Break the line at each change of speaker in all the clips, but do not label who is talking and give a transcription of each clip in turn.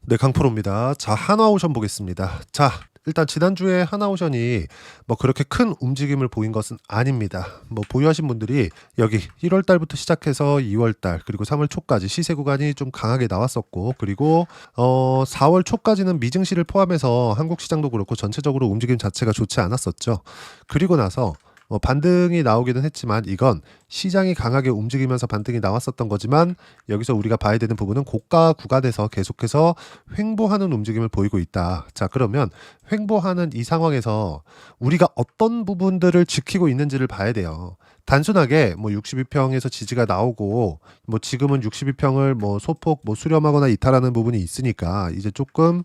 네, 강프로입니다. 자, 하나오션 보겠습니다. 자, 일단 지난주에 하나오션이 뭐 그렇게 큰 움직임을 보인 것은 아닙니다. 뭐 보유하신 분들이 여기 1월 달부터 시작해서 2월 달 그리고 3월 초까지 시세 구간이 좀 강하게 나왔었고, 그리고 4월 초까지는 미증시를 포함해서 한국 시장도 그렇고 전체적으로 움직임 자체가 좋지 않았었죠. 그리고 나서 반등이 나오기는 했지만 이건 시장이 강하게 움직이면서 반등이 나왔었던 거지만, 여기서 우리가 봐야 되는 부분은 고가 구간에서 계속해서 횡보하는 움직임을 보이고 있다. 자, 그러면 횡보하는 이 상황에서 우리가 어떤 부분들을 지키고 있는지를 봐야 돼요. 단순하게 뭐 62평에서 지지가 나오고 뭐 지금은 62평을 뭐 소폭 뭐 수렴하거나 이탈하는 부분이 있으니까 이제 조금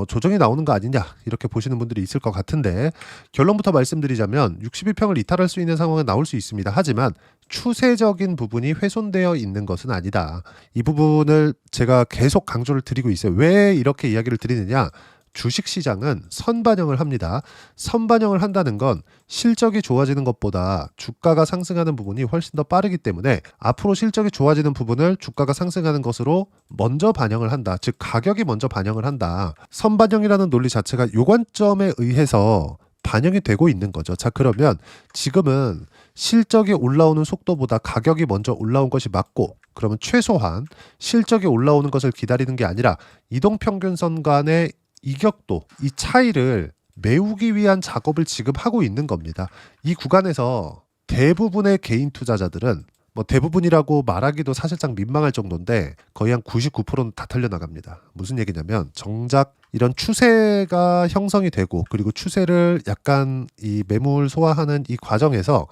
조정이 나오는 거 아니냐, 이렇게 보시는 분들이 있을 것 같은데, 결론부터 말씀드리자면 62평을 이탈할 수 있는 상황은 나올 수 있습니다. 하지만 추세적인 부분이 훼손되어 있는 것은 아니다. 이 부분을 제가 계속 강조를 드리고 있어요. 왜 이렇게 이야기를 드리느냐? 주식시장은 선반영을 합니다. 선반영을 한다는 건 실적이 좋아지는 것보다 주가가 상승하는 부분이 훨씬 더 빠르기 때문에 앞으로 실적이 좋아지는 부분을 주가가 상승하는 것으로 먼저 반영을 한다. 즉 가격이 먼저 반영을 한다. 선반영이라는 논리 자체가 요 관점에 의해서 반영이 되고 있는 거죠. 자, 그러면 지금은 실적이 올라오는 속도보다 가격이 먼저 올라온 것이 맞고, 그러면 최소한 실적이 올라오는 것을 기다리는 게 아니라 이동평균선 간의 이격도, 이 차이를 메우기 위한 작업을 지금 하고 있는 겁니다. 이 구간에서 대부분의 개인 투자자들은, 뭐 대부분이라고 말하기도 사실상 민망할 정도인데 거의 한 99%는 다 털려나갑니다. 무슨 얘기냐면 정작 이런 추세가 형성이 되고, 그리고 추세를 약간 이 매물 소화하는 이 과정에서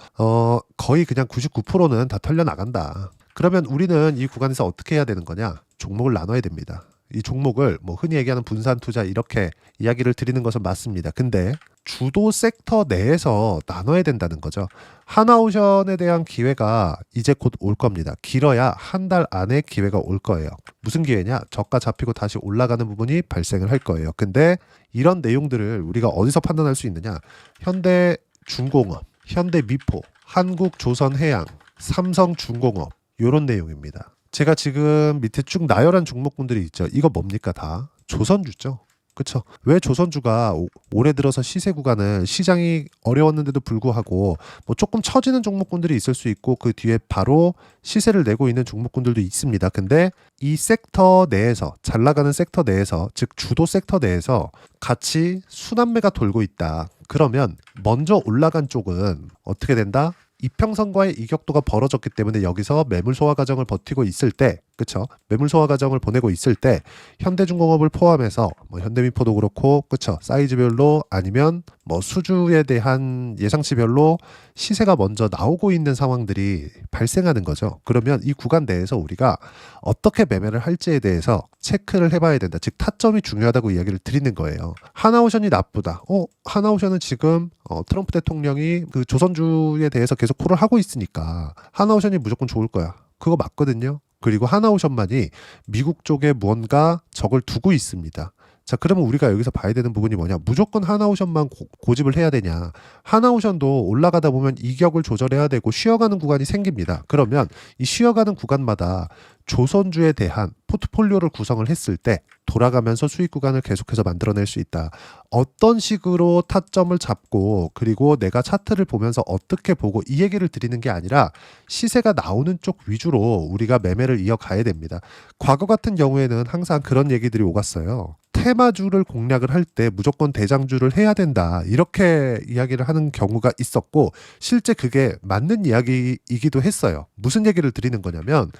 거의 그냥 99%는 다 털려나간다. 그러면 우리는 이 구간에서 어떻게 해야 되는 거냐? 종목을 나눠야 됩니다. 이 종목을 뭐 흔히 얘기하는 분산 투자, 이렇게 이야기를 드리는 것은 맞습니다. 근데 주도 섹터 내에서 나눠야 된다는 거죠. 하나오션에 대한 기회가 이제 곧 올 겁니다. 길어야 한 달 안에 기회가 올 거예요. 무슨 기회냐? 저가 잡히고 다시 올라가는 부분이 발생을 할 거예요. 근데 이런 내용들을 우리가 어디서 판단할 수 있느냐? 현대중공업, 현대미포, 한국조선해양, 삼성중공업, 이런 내용입니다. 제가 지금 밑에 쭉 나열한 종목군들이 있죠. 이거 뭡니까? 다 조선주죠. 그쵸? 왜 조선주가 올해 들어서 시세 구간은 시장이 어려웠는데도 불구하고 뭐 조금 처지는 종목군들이 있을 수 있고, 그 뒤에 바로 시세를 내고 있는 종목군들도 있습니다. 근데 이 섹터 내에서, 잘 나가는 섹터 내에서, 즉 주도 섹터 내에서 같이 순환매가 돌고 있다. 그러면 먼저 올라간 쪽은 어떻게 된다? 이평선과의 이격도가 벌어졌기 때문에 여기서 매물 소화 과정을 버티고 있을 때, 그쵸? 매물 소화 과정을 보내고 있을 때 현대중공업을 포함해서 뭐 현대미포도 그렇고, 그쵸? 사이즈별로 아니면 뭐 수주에 대한 예상치별로 시세가 먼저 나오고 있는 상황들이 발생하는 거죠. 그러면 이 구간 내에서 우리가 어떻게 매매를 할지에 대해서 체크를 해봐야 된다. 즉 타점이 중요하다고 이야기를 드리는 거예요. 하나오션이 나쁘다. 하나오션은 지금 트럼프 대통령이 그 조선주에 대해서 계속 콜을 하고 있으니까 하나오션이 무조건 좋을 거야. 그거 맞거든요. 그리고 하나오션만이 미국 쪽에 무언가 적을 두고 있습니다. 자, 그러면 우리가 여기서 봐야 되는 부분이 뭐냐? 무조건 하나오션만 고집을 해야 되냐? 하나오션도 올라가다 보면 이격을 조절해야 되고 쉬어가는 구간이 생깁니다. 그러면 이 쉬어가는 구간마다 조선주에 대한 포트폴리오를 구성을 했을 때 돌아가면서 수익 구간을 계속해서 만들어낼 수 있다. 어떤 식으로 타점을 잡고, 그리고 내가 차트를 보면서 어떻게 보고, 이 얘기를 드리는 게 아니라 시세가 나오는 쪽 위주로 우리가 매매를 이어가야 됩니다. 과거 같은 경우에는 항상 그런 얘기들이 오갔어요. 테마주를 공략을 할 때 무조건 대장주를 해야 된다, 이렇게 이야기를 하는 경우가 있었고, 실제 그게 맞는 이야기이기도 했어요. 무슨 얘기를 드리는 거냐면,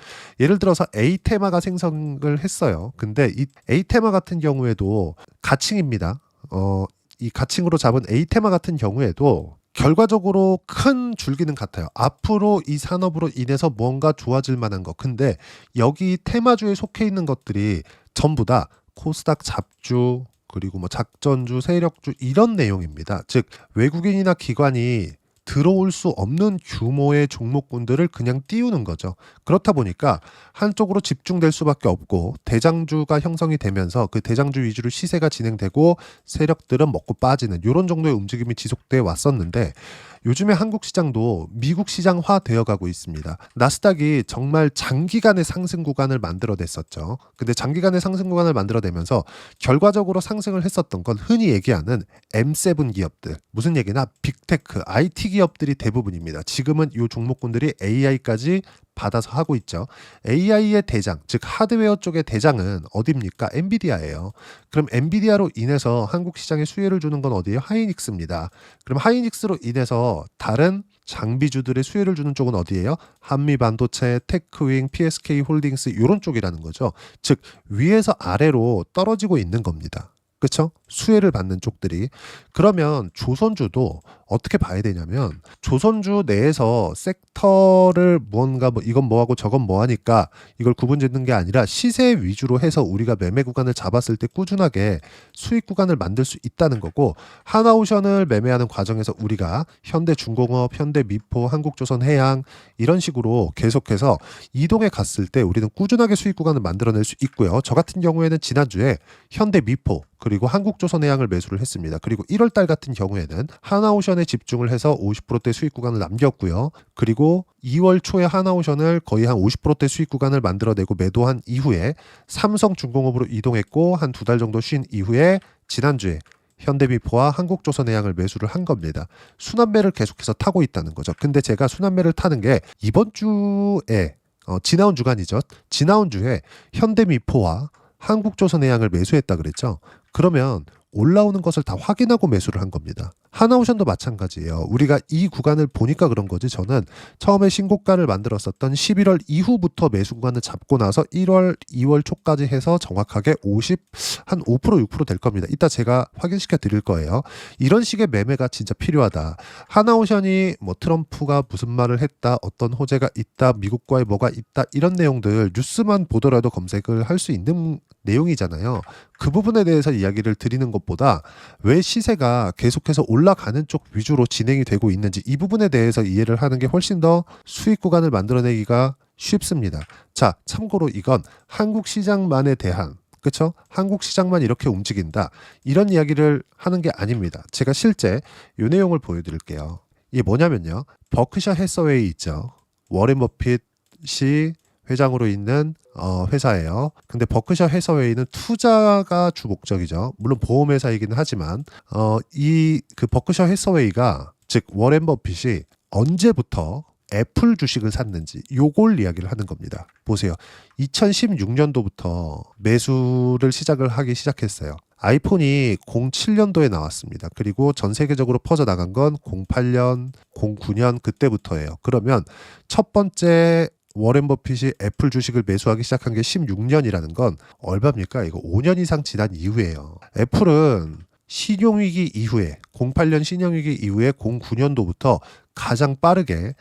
예를 들어서 A 테마가 생성을 했어요. 근데 이 A 테마 같은 경우에도 가칭입니다. 이 가칭으로 잡은 A 테마 같은 경우에도 결과적으로 큰 줄기는 같아요. 앞으로 이 산업으로 인해서 뭔가 좋아질 만한 거. 근데 여기 테마주에 속해 있는 것들이 전부 다 코스닥 잡주, 그리고 뭐 작전주, 세력주, 이런 내용입니다. 즉 외국인이나 기관이 들어올 수 없는 규모의 종목군들을 그냥 띄우는 거죠. 그렇다 보니까 한쪽으로 집중될 수밖에 없고, 대장주가 형성이 되면서 그 대장주 위주로 시세가 진행되고 세력들은 먹고 빠지는 이런 정도의 움직임이 지속돼 왔었는데, 요즘에 한국 시장도 미국 시장화 되어 가고 있습니다. 나스닥이 정말 장기간의 상승 구간을 만들어냈었죠. 근데 장기간의 상승 구간을 만들어내면서 결과적으로 상승을 했었던 건 흔히 얘기하는 M7 기업들, 무슨 얘기나 빅테크, IT 기업들이 대부분입니다. 지금은 이 종목군들이 AI까지 받아서 하고 있죠. AI의 대장, 즉 하드웨어 쪽의 대장은 어디입니까? 엔비디아예요. 그럼 엔비디아로 인해서 한국 시장에 수혜를 주는 건 어디예요? 하이닉스입니다. 그럼 하이닉스로 인해서 다른 장비주들의 수혜를 주는 쪽은 어디예요? 한미반도체, 테크윙, PSK 홀딩스 이런 쪽이라는 거죠. 즉 위에서 아래로 떨어지고 있는 겁니다. 그렇죠? 수혜를 받는 쪽들이. 그러면 조선주도 어떻게 봐야 되냐면 조선주 내에서 섹터를 뭔가 뭐 이건 뭐하고 저건 뭐하니까 이걸 구분짓는 게 아니라 시세 위주로 해서 우리가 매매 구간을 잡았을 때 꾸준하게 수익 구간을 만들 수 있다는 거고, 하나오션을 매매하는 과정에서 우리가 현대중공업, 현대미포, 한국조선해양 이런 식으로 계속해서 이동해 갔을 때 우리는 꾸준하게 수익 구간을 만들어낼 수 있고요. 저 같은 경우에는 지난주에 현대미포 그리고 한국조선해양을 매수를 했습니다. 그리고 1월 달 같은 경우에는 하나오션에 집중을 해서 50%대 수익 구간을 남겼고요. 그리고 2월 초에 하나오션을 거의 한 50%대 수익 구간을 만들어내고 매도한 이후에 삼성중공업으로 이동했고 한 두 달 정도 쉰 이후에 지난주에 현대미포와 한국조선해양을 매수를 한 겁니다. 순환매를 계속해서 타고 있다는 거죠. 근데 제가 순환매를 타는 게 이번 주에 지나온 주간이죠. 지나온 주에 현대미포와 한국조선해양을 매수했다 그랬죠. 그러면 올라오는 것을 다 확인하고 매수를 한 겁니다. 하나오션도 마찬가지예요. 우리가 이 구간을 보니까 그런 거지, 저는 처음에 신고가를 만들었었던 11월 이후부터 매수 구간을 잡고 나서 1월, 2월 초까지 해서 정확하게 한 5%, 6%될 겁니다. 이따 제가 확인시켜 드릴 거예요. 이런 식의 매매가 진짜 필요하다. 하나오션이 뭐 트럼프가 무슨 말을 했다, 어떤 호재가 있다, 미국과의 뭐가 있다, 이런 내용들 뉴스만 보더라도 검색을 할 수 있는 내용이잖아요. 그 부분에 대해서 이야기를 드리는 것보다 왜 시세가 계속해서 올라가는 쪽 위주로 진행이 되고 있는지 이 부분에 대해서 이해를 하는 게 훨씬 더 수익 구간을 만들어내기가 쉽습니다. 자, 참고로 이건 한국 시장만에 대한, 그렇죠? 한국 시장만 이렇게 움직인다, 이런 이야기를 하는 게 아닙니다. 제가 실제 이 내용을 보여드릴게요. 이게 뭐냐면요, 버크셔 해서웨이 있죠. 워렌 버핏이 회장으로 있는 회사예요. 근데 버크셔 해서웨이는 투자가 주 목적이죠. 물론 보험회사이긴 하지만 이 그 버크셔 해서웨이가, 즉 워렌 버핏이 언제부터 애플 주식을 샀는지 요걸 이야기를 하는 겁니다. 보세요. 2016년도부터 매수를 하기 시작했어요. 아이폰이 07년도에 나왔습니다. 그리고 전 세계적으로 퍼져나간 건 08년, 09년 그때부터예요. 그러면 첫 번째 워렌 버핏이 애플 주식을 매수하기 시작한 게 16년이라는 건 얼마입니까? 이거 5년 이상 지난 이후에요. 애플은 신용위기 이후에, 08년 신용위기 이후에 09년도부터 가장 빠르게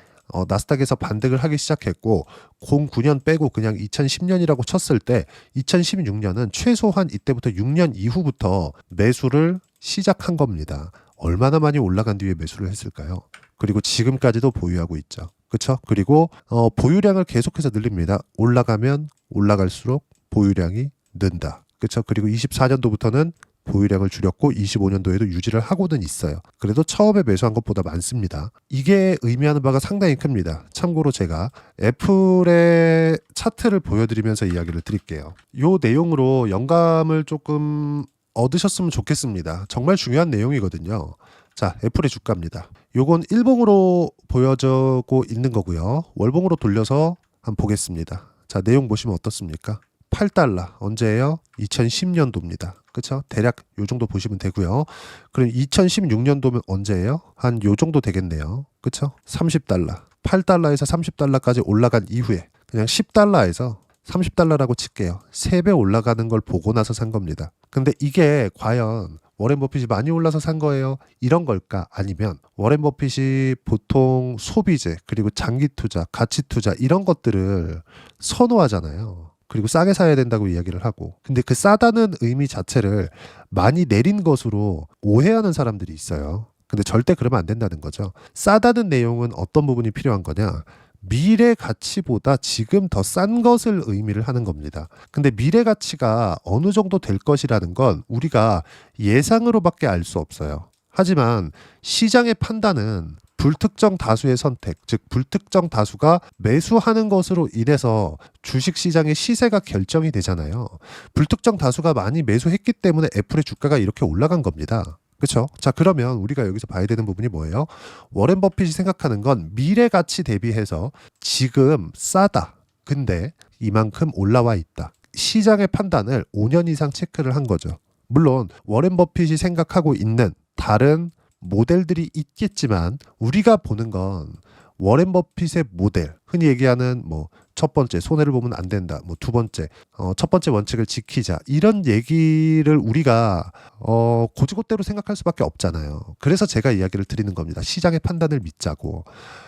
나스닥에서 반등을 하기 시작했고, 09년 빼고 그냥 2010년이라고 쳤을 때 2016년은 최소한 이때부터 6년 이후부터 매수를 시작한 겁니다. 얼마나 많이 올라간 뒤에 매수를 했을까요? 그리고 지금까지도 보유하고 있죠. 그렇죠? 그리고 보유량을 계속해서 늘립니다. 올라가면 올라갈수록 보유량이 는다. 그렇죠? 그리고 24년도부터는 보유량을 줄였고 25년도에도 유지를 하고는 있어요. 그래도 처음에 매수한 것보다 많습니다. 이게 의미하는 바가 상당히 큽니다. 참고로 제가 애플의 차트를 보여드리면서 이야기를 드릴게요. 이 내용으로 영감을 조금 얻으셨으면 좋겠습니다. 정말 중요한 내용이거든요. 자, 애플의 주가입니다. 요건 일봉으로 보여주고 있는 거고요. 월봉으로 돌려서 한번 보겠습니다. 자, 내용 보시면 어떻습니까? 8달러. 언제예요? 2010년도입니다. 그렇죠? 대략 요 정도 보시면 되고요. 그럼 2016년도면 언제예요? 한 요 정도 되겠네요. 그렇죠? 30달러. 8달러에서 30달러까지 올라간 이후에 그냥 10달러에서 30달러라고 칠게요. 3배 올라가는 걸 보고 나서 산 겁니다. 근데 이게 과연 워렌 버핏이 많이 올라서 산 거예요, 이런 걸까? 아니면 워렌 버핏이 보통 소비재, 그리고 장기 투자, 가치 투자 이런 것들을 선호하잖아요. 그리고 싸게 사야 된다고 이야기를 하고, 근데 그 싸다는 의미 자체를 많이 내린 것으로 오해하는 사람들이 있어요. 근데 절대 그러면 안 된다는 거죠. 싸다는 내용은 어떤 부분이 필요한 거냐? 미래 가치보다 지금 더 싼 것을 의미를 하는 겁니다. 근데 미래 가치가 어느 정도 될 것이라는 건 우리가 예상으로밖에 알 수 없어요. 하지만 시장의 판단은 불특정 다수의 선택, 즉 불특정 다수가 매수하는 것으로 인해서 주식시장의 시세가 결정이 되잖아요. 불특정 다수가 많이 매수했기 때문에 애플의 주가가 이렇게 올라간 겁니다. 그렇죠? 자, 그러면 우리가 여기서 봐야 되는 부분이 뭐예요? 워렌 버핏이 생각하는 건 미래 가치 대비해서 지금 싸다. 근데 이만큼 올라와 있다. 시장의 판단을 5년 이상 체크를 한 거죠. 물론 워렌 버핏이 생각하고 있는 다른 모델들이 있겠지만 우리가 보는 건 워렌 버핏의 모델, 흔히 얘기하는 뭐 첫 번째 손해를 보면 안 된다, 뭐 두 번째 첫 번째 원칙을 지키자, 이런 얘기를 우리가 곧이곧대로 생각할 수밖에 없잖아요. 그래서 제가 이야기를 드리는 겁니다. 시장의 판단을 믿자고.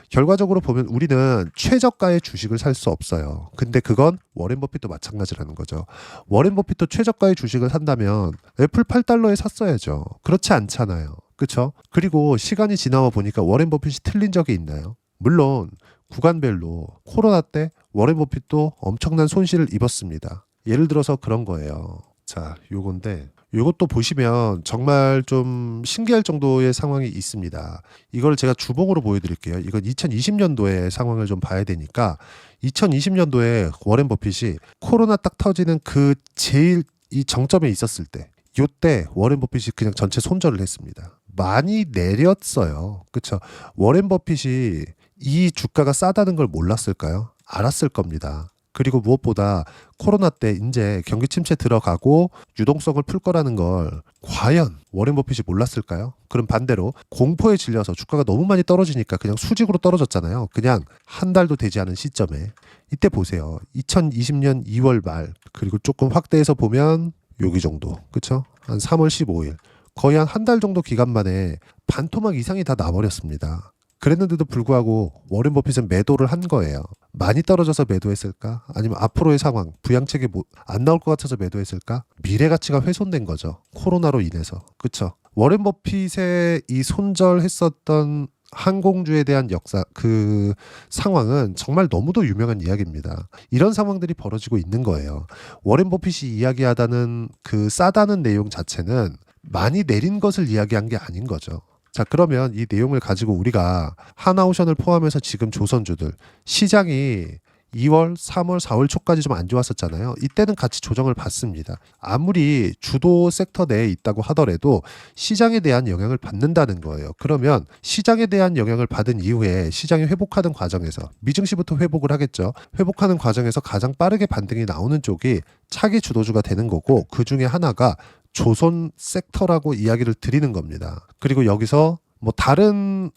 결과적으로 보면 우리는 최저가의 주식을 살 수 없어요. 근데 그건 워렌 버핏도 마찬가지라는 거죠. 워렌 버핏도 최저가의 주식을 산다면 애플 8달러에 샀어야죠. 그렇지 않잖아요. 그렇죠? 그리고 시간이 지나와 보니까 워렌 버핏이 틀린 적이 있나요? 물론 구간별로 코로나 때 워렌 버핏도 엄청난 손실을 입었습니다. 예를 들어서 그런 거예요. 자, 요건데 요것도 보시면 정말 좀 신기할 정도의 상황이 있습니다. 이걸 제가 주봉으로 보여드릴게요. 이건 2020년도의 상황을 좀 봐야 되니까 2020년도에 워렌 버핏이 코로나 딱 터지는 그 제일 이 정점에 있었을 때, 요때 워렌 버핏이 그냥 전체 손절을 했습니다. 많이 내렸어요. 그렇죠? 워렌 버핏이 이 주가가 싸다는 걸 몰랐을까요? 알았을 겁니다. 그리고 무엇보다 코로나 때 이제 경기 침체 들어가고 유동성을 풀 거라는 걸 과연 워렌 버핏이 몰랐을까요? 그럼 반대로 공포에 질려서 주가가 너무 많이 떨어지니까 그냥 수직으로 떨어졌잖아요. 그냥 한 달도 되지 않은 시점에. 이때 보세요. 2020년 2월 말, 그리고 조금 확대해서 보면 여기 정도, 그렇죠? 한 3월 15일, 거의 한 달 정도 기간 만에 반토막 이상이 다 나버렸습니다. 그랬는데도 불구하고 워렌 버핏은 매도를 한 거예요. 많이 떨어져서 매도했을까? 아니면 앞으로의 상황, 부양책이 안 나올 것 같아서 매도했을까? 미래 가치가 훼손된 거죠. 코로나로 인해서. 그렇죠? 워렌 버핏의 이 손절했었던 항공주에 대한 역사, 그 상황은 정말 너무도 유명한 이야기입니다. 이런 상황들이 벌어지고 있는 거예요. 워렌 버핏이 이야기하다는 그 싸다는 내용 자체는 많이 내린 것을 이야기한 게 아닌 거죠. 자, 그러면 이 내용을 가지고 우리가 하나오션을 포함해서 지금 조선주들, 시장이 2월, 3월, 4월 초까지 좀 안 좋았었잖아요. 이때는 같이 조정을 받습니다. 아무리 주도 섹터 내에 있다고 하더라도 시장에 대한 영향을 받는다는 거예요. 그러면 시장에 대한 영향을 받은 이후에 시장이 회복하는 과정에서, 미증시부터 회복을 하겠죠. 회복하는 과정에서 가장 빠르게 반등이 나오는 쪽이 차기 주도주가 되는 거고, 그 중에 하나가 조선 섹터라고 이야기를 드리는 겁니다. 그리고 여기서 뭐 다른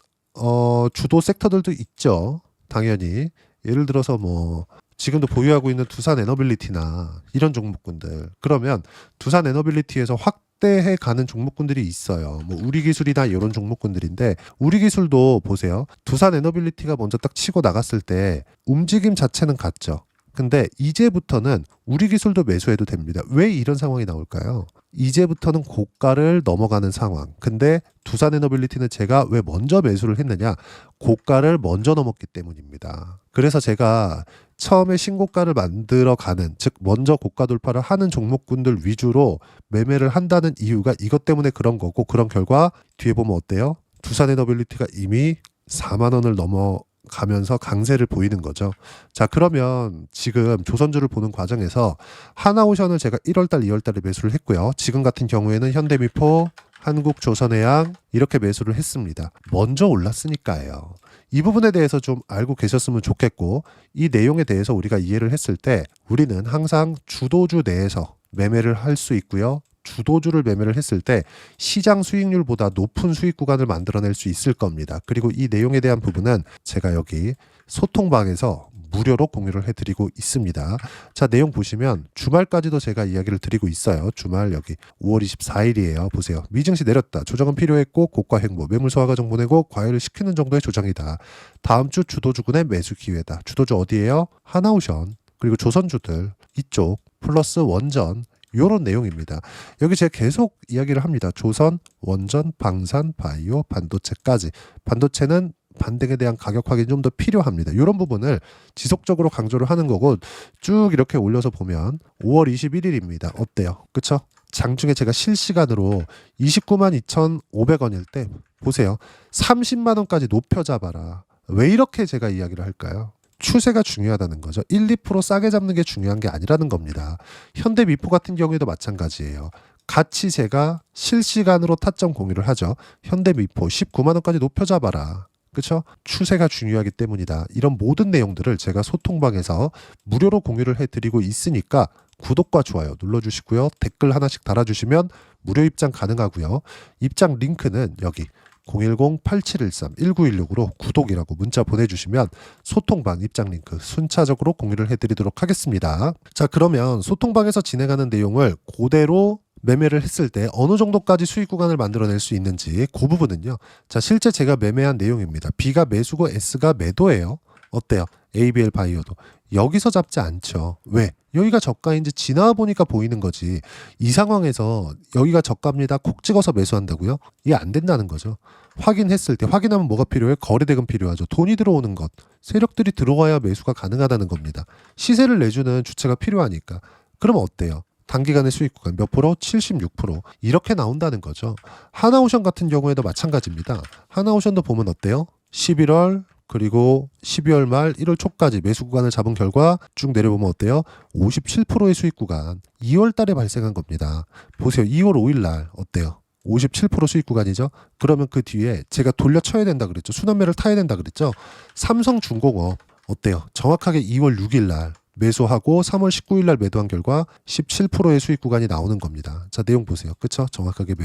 주도 섹터들도 있죠. 당연히 예를 들어서 뭐 지금도 보유하고 있는 두산 에너빌리티나 이런 종목군들, 그러면 두산 에너빌리티에서 확대해 가는 종목군들이 있어요. 뭐 우리기술이나 이런 종목군들인데, 우리기술도 보세요. 두산 에너빌리티가 먼저 딱 치고 나갔을 때 움직임 자체는 같죠. 근데 이제부터는 우리 기술도 매수해도 됩니다. 왜 이런 상황이 나올까요? 이제부터는 고가를 넘어가는 상황. 근데 두산에너빌리티는 제가 왜 먼저 매수를 했느냐? 고가를 먼저 넘었기 때문입니다. 그래서 제가 처음에 신고가를 만들어가는, 즉 먼저 고가 돌파를 하는 종목군들 위주로 매매를 한다는 이유가 이것 때문에 그런 거고, 그런 결과 뒤에 보면 어때요? 두산에너빌리티가 이미 4만 원을 넘어가면서 강세를 보이는 거죠. 자, 그러면 지금 조선주를 보는 과정에서 하나오션을 제가 1월달, 2월달에 매수를 했고요. 지금 같은 경우에는 현대미포, 한국조선해양 이렇게 매수를 했습니다. 먼저 올랐으니까요. 이 부분에 대해서 좀 알고 계셨으면 좋겠고, 이 내용에 대해서 우리가 이해를 했을 때 우리는 항상 주도주 내에서 매매를 할 수 있고요. 주도주를 매매를 했을 때 시장 수익률보다 높은 수익 구간을 만들어낼 수 있을 겁니다. 그리고 이 내용에 대한 부분은 제가 여기 소통방에서 무료로 공유를 해드리고 있습니다. 자, 내용 보시면 주말까지도 제가 이야기를 드리고 있어요. 주말 여기 5월 24일이에요. 보세요. 미증시 내렸다. 조정은 필요했고 고가 횡보, 매물 소화 과정 보내고 과열을 시키는 정도의 조정이다. 다음 주 주도주군의 매수 기회다. 주도주 어디예요? 하나오션, 그리고 조선주들 이쪽 플러스 원전, 요런 내용입니다. 여기 제가 계속 이야기를 합니다. 조선, 원전, 방산, 바이오, 반도체까지. 반도체는 반등에 대한 가격 확인이 좀 더 필요합니다. 이런 부분을 지속적으로 강조를 하는 거고, 쭉 이렇게 올려서 보면 5월 21일입니다. 어때요? 그쵸? 장중에 제가 실시간으로 29만 2,500원일 때 보세요. 30만 원까지 높여 잡아라. 왜 이렇게 제가 이야기를 할까요? 추세가 중요하다는 거죠. 1, 2% 싸게 잡는 게 중요한 게 아니라는 겁니다. 현대미포 같은 경우에도 마찬가지예요. 같이 제가 실시간으로 타점 공유를 하죠. 현대미포 19만 원까지 높여 잡아라. 그렇죠? 추세가 중요하기 때문이다. 이런 모든 내용들을 제가 소통방에서 무료로 공유를 해드리고 있으니까 구독과 좋아요 눌러주시고요. 댓글 하나씩 달아주시면 무료 입장 가능하고요. 입장 링크는 여기 010-8713-1916으로 구독이라고 문자 보내주시면 소통방 입장 링크 순차적으로 공유를 해드리도록 하겠습니다. 자, 그러면 소통방에서 진행하는 내용을 그대로 매매를 했을 때 어느 정도까지 수익 구간을 만들어낼 수 있는지 그 부분은요. 자, 실제 제가 매매한 내용입니다. B가 매수고 S가 매도예요. 어때요? ABL 바이오도 여기서 잡지 않죠. 왜? 여기가 저가인지 지나와 보니까 보이는 거지. 이 상황에서 여기가 저가입니다. 콕 찍어서 매수한다고요? 이게 안 된다는 거죠. 확인했을 때 확인하면 뭐가 필요해? 거래대금 필요하죠. 돈이 들어오는 것. 세력들이 들어와야 매수가 가능하다는 겁니다. 시세를 내주는 주체가 필요하니까. 그럼 어때요? 단기간의 수익 구간 몇 프로? 76%. 이렇게 나온다는 거죠. 하나오션 같은 경우에도 마찬가지입니다. 하나오션도 보면 어때요? 11월 그리고 12월 말 1월 초까지 매수 구간을 잡은 결과 쭉 내려보면 어때요? 57%의 수익 구간 2월 달에 발생한 겁니다. 보세요. 2월 5일 날 어때요? 57% 수익 구간이죠. 그러면 그 뒤에 제가 돌려쳐야 된다 그랬죠. 순환매를 타야 된다 그랬죠. 삼성중공업 어때요? 정확하게 2월 6일 날 매수하고 3월 19일 날 매도한 결과 17%의 수익 구간이 나오는 겁니다. 자, 내용 보세요. 그쵸? 정확하게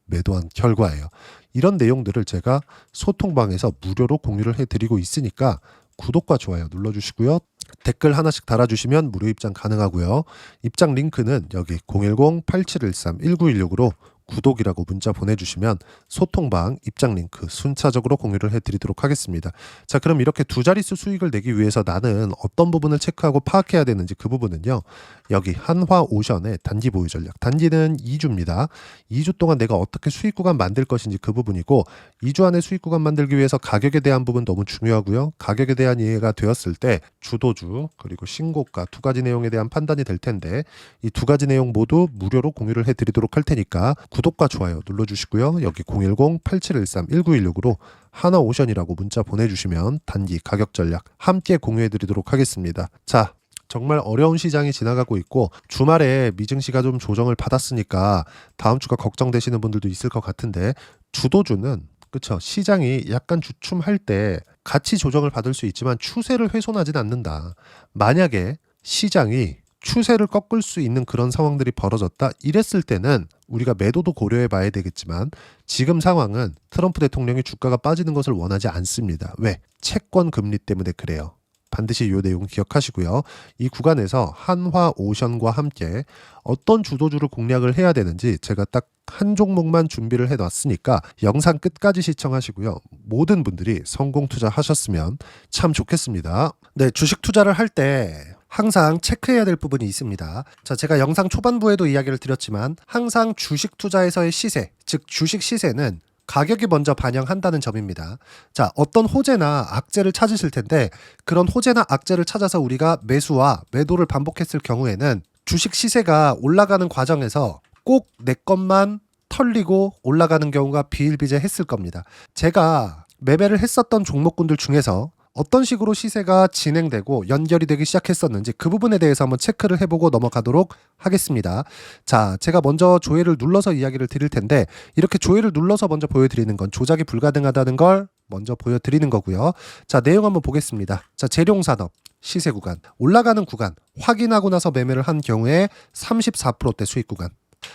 매도한 결과예요. 이런 내용들을 제가 소통방에서 무료로 공유를 해드리고 있으니까 구독과 좋아요 눌러주시고요. 댓글 하나씩 달아주시면 무료 입장 가능하고요. 입장 링크는 여기 010-8713-1916으로 구독이라고 문자 보내주시면 소통방 입장 링크 순차적으로 공유를 해드리도록 하겠습니다. 자, 그럼 이렇게 두 자릿수 수익을 내기 위해서 나는 어떤 부분을 체크하고 파악해야 되는지 그 부분은요. 여기 한화오션의 단기 보유 전략. 단기는 2주입니다. 2주 동안 내가 어떻게 수익 구간 만들 것인지 그 부분이고 2주 안에 수익 구간 만들기 위해서 가격에 대한 부분 너무 중요하고요. 가격에 대한 이해가 되었을 때 주도주 그리고 신고가 두 가지 내용에 대한 판단이 될 텐데 이 두 가지 내용 모두 무료로 공유를 해드리도록 할 테니까 구독과 좋아요 눌러주시고요. 여기 010-8713-1916으로 하나오션이라고 문자 보내주시면 단기 가격 전략 함께 공유해드리도록 하겠습니다. 자, 정말 어려운 시장이 지나가고 있고 주말에 미증시가 좀 조정을 받았으니까 다음 주가 걱정되시는 분들도 있을 것 같은데 주도주는 그쵸 시장이 약간 주춤할 때 같이 조정을 받을 수 있지만 추세를 훼손하진 않는다. 만약에 시장이 추세를 꺾을 수 있는 그런 상황들이 벌어졌다. 이랬을 때는 우리가 매도도 고려해 봐야 되겠지만 지금 상황은 트럼프 대통령이 주가가 빠지는 것을 원하지 않습니다. 왜? 채권 금리 때문에 그래요. 반드시 이 내용 기억하시고요. 이 구간에서 한화오션과 함께 어떤 주도주를 공략을 해야 되는지 제가 딱 한 종목만 준비를 해놨으니까 영상 끝까지 시청하시고요. 모든 분들이 성공 투자하셨으면 참 좋겠습니다. 네, 주식 투자를 할 때 항상 체크해야 될 부분이 있습니다. 자, 제가 영상 초반부에도 이야기를 드렸지만 항상 주식 투자에서의 시세, 즉 주식 시세는 가격이 먼저 반영한다는 점입니다. 자, 어떤 호재나 악재를 찾으실 텐데 그런 호재나 악재를 찾아서 우리가 매수와 매도를 반복했을 경우에는 주식 시세가 올라가는 과정에서 꼭 내 것만 털리고 올라가는 경우가 비일비재했을 겁니다. 제가 매매를 했었던 종목군들 중에서 어떤 식으로 시세가 진행되고 연결이 되기 시작했었는지 그 부분에 대해서 한번 체크를 해보고 넘어가도록 하겠습니다. 자, 제가 먼저 조회를 눌러서 이야기를 드릴 텐데 이렇게 조회를 눌러서 먼저 보여드리는 건 조작이 불가능하다는 걸 먼저 보여드리는 거고요. 자, 내용 한번 보겠습니다. 자, 재룡산업 시세 구간 올라가는 구간 확인하고 나서 매매를 한 경우에 34%대 수익 구간.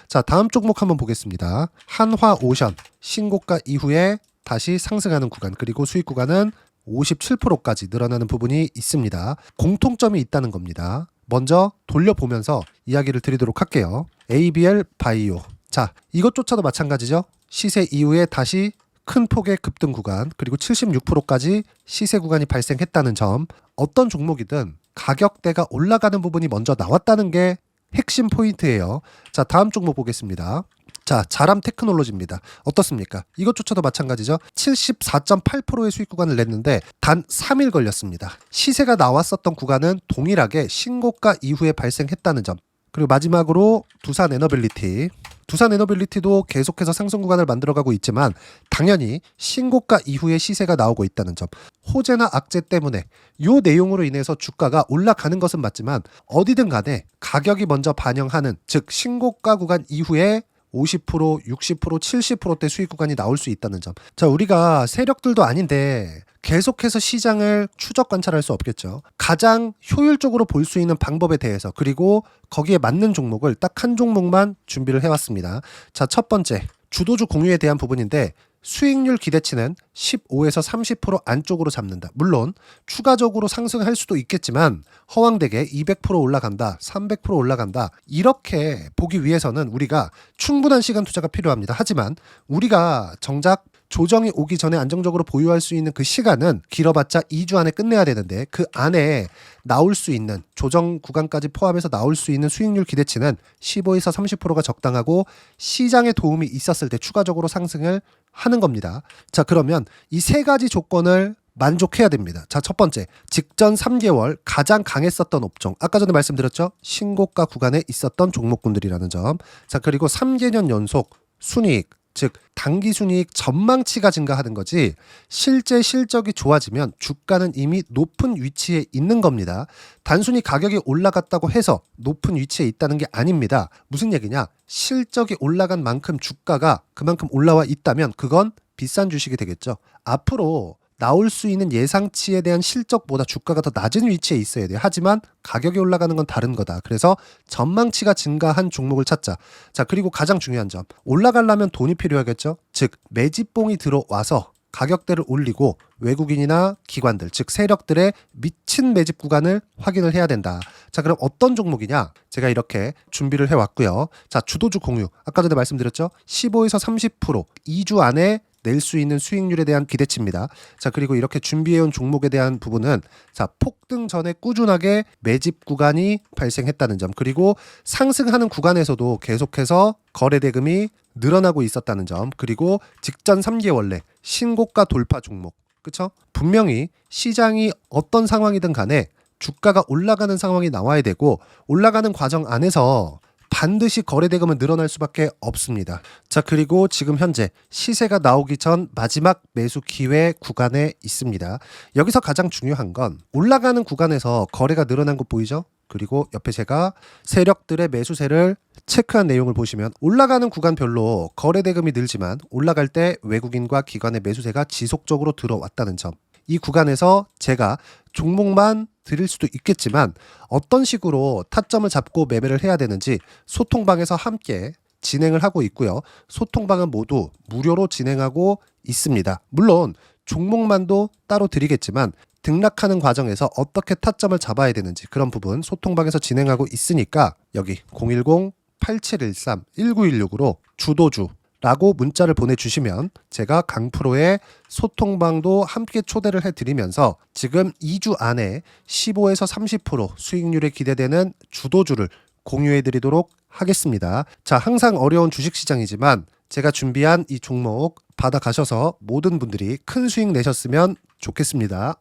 자, 다음 종목 한번 보겠습니다. 한화오션 신고가 이후에 다시 상승하는 구간 그리고 수익 구간은 57%까지 늘어나는 부분이 있습니다. 공통점이 있다는 겁니다. 먼저 돌려보면서 이야기를 드리도록 할게요. ABL 바이오. 자, 이것조차도 마찬가지죠. 시세 이후에 다시 큰 폭의 급등 구간 그리고 76%까지 시세 구간이 발생했다는 점. 어떤 종목이든 가격대가 올라가는 부분이 먼저 나왔다는 게 핵심 포인트예요. 자, 다음 종목 보겠습니다. 자, 자람 테크놀로지입니다. 어떻습니까? 이것조차도 마찬가지죠. 74.8%의 수익 구간을 냈는데 단 3일 걸렸습니다. 시세가 나왔었던 구간은 동일하게 신고가 이후에 발생했다는 점. 그리고 마지막으로 두산 에너빌리티. 두산 에너빌리티도 계속해서 상승 구간을 만들어가고 있지만 당연히 신고가 이후에 시세가 나오고 있다는 점, 호재나 악재 때문에 이 내용으로 인해서 주가가 올라가는 것은 맞지만 어디든 간에 가격이 먼저 반영하는, 즉 신고가 구간 이후에 50%, 60%, 70%대 수익 구간이 나올 수 있다는 점. 자, 우리가 세력들도 아닌데 계속해서 시장을 추적 관찰할 수 없겠죠. 가장 효율적으로 볼 수 있는 방법에 대해서, 그리고 거기에 맞는 종목을 딱 한 종목만 준비를 해왔습니다. 자, 첫 번째, 주도주 공유에 대한 부분인데 수익률 기대치는 15에서 30% 안쪽으로 잡는다. 물론 추가적으로 상승할 수도 있겠지만 허황되게 200% 올라간다, 300% 올라간다, 이렇게 보기 위해서는 우리가 충분한 시간 투자가 필요합니다. 하지만 우리가 정작 조정이 오기 전에 안정적으로 보유할 수 있는 그 시간은 길어봤자 2주 안에 끝내야 되는데, 그 안에 나올 수 있는 조정 구간까지 포함해서 나올 수 있는 수익률 기대치는 15에서 30%가 적당하고 시장에 도움이 있었을 때 추가적으로 상승을 하는 겁니다. 자, 그러면 이 세 가지 조건을 만족해야 됩니다. 자, 첫 번째, 직전 3개월 가장 강했었던 업종, 아까 전에 말씀드렸죠? 신고가 구간에 있었던 종목군들이라는 점. 자, 그리고 3개년 연속 순이익, 즉 단기 순이익 전망치가 증가하는 거지 실제 실적이 좋아지면 주가는 이미 높은 위치에 있는 겁니다. 단순히 가격이 올라갔다고 해서 높은 위치에 있다는 게 아닙니다. 무슨 얘기냐? 실적이 올라간 만큼 주가가 그만큼 올라와 있다면 그건 비싼 주식이 되겠죠. 앞으로 나올 수 있는 예상치에 대한 실적보다 주가가 더 낮은 위치에 있어야 돼요. 하지만 가격이 올라가는 건 다른 거다. 그래서 전망치가 증가한 종목을 찾자. 자, 그리고 가장 중요한 점, 올라가려면 돈이 필요하겠죠. 즉 매집봉이 들어와서 가격대를 올리고 외국인이나 기관들, 즉 세력들의 미친 매집 구간을 확인을 해야 된다. 자, 그럼 어떤 종목이냐? 제가 이렇게 준비를 해왔고요. 자, 주도주 공유, 아까 전에 말씀드렸죠. 15에서 30% 2주 안에 낼 수 있는 수익률에 대한 기대치입니다. 자, 그리고 이렇게 준비해온 종목에 대한 부분은, 자, 폭등 전에 꾸준하게 매집 구간이 발생했다는 점, 그리고 상승하는 구간에서도 계속해서 거래 대금이 늘어나고 있었다는 점, 그리고 직전 3개월 내 신고가 돌파 종목, 그쵸? 분명히 시장이 어떤 상황이든 간에 주가가 올라가는 상황이 나와야 되고 올라가는 과정 안에서 반드시 거래대금은 늘어날 수밖에 없습니다. 자, 그리고 지금 현재 시세가 나오기 전 마지막 매수 기회 구간에 있습니다. 여기서 가장 중요한 건 올라가는 구간에서 거래가 늘어난 거 보이죠? 그리고 옆에 제가 세력들의 매수세를 체크한 내용을 보시면 올라가는 구간별로 거래대금이 늘지만 올라갈 때 외국인과 기관의 매수세가 지속적으로 들어왔다는 점. 이 구간에서 제가 종목만 드릴 수도 있겠지만 어떤 식으로 타점을 잡고 매매를 해야 되는지 소통방에서 함께 진행을 하고 있고요. 소통방은 모두 무료로 진행하고 있습니다. 물론 종목만도 따로 드리겠지만 등락하는 과정에서 어떻게 타점을 잡아야 되는지 그런 부분 소통방에서 진행하고 있으니까 여기 010-8713-1916으로 주도주 라고 문자를 보내주시면 제가 강프로의 소통방도 함께 초대를 해드리면서 지금 2주 안에 15에서 30% 수익률에 기대되는 주도주를 공유해드리도록 하겠습니다. 자, 항상 어려운 주식시장이지만 제가 준비한 이 종목 받아가셔서 모든 분들이 큰 수익 내셨으면 좋겠습니다.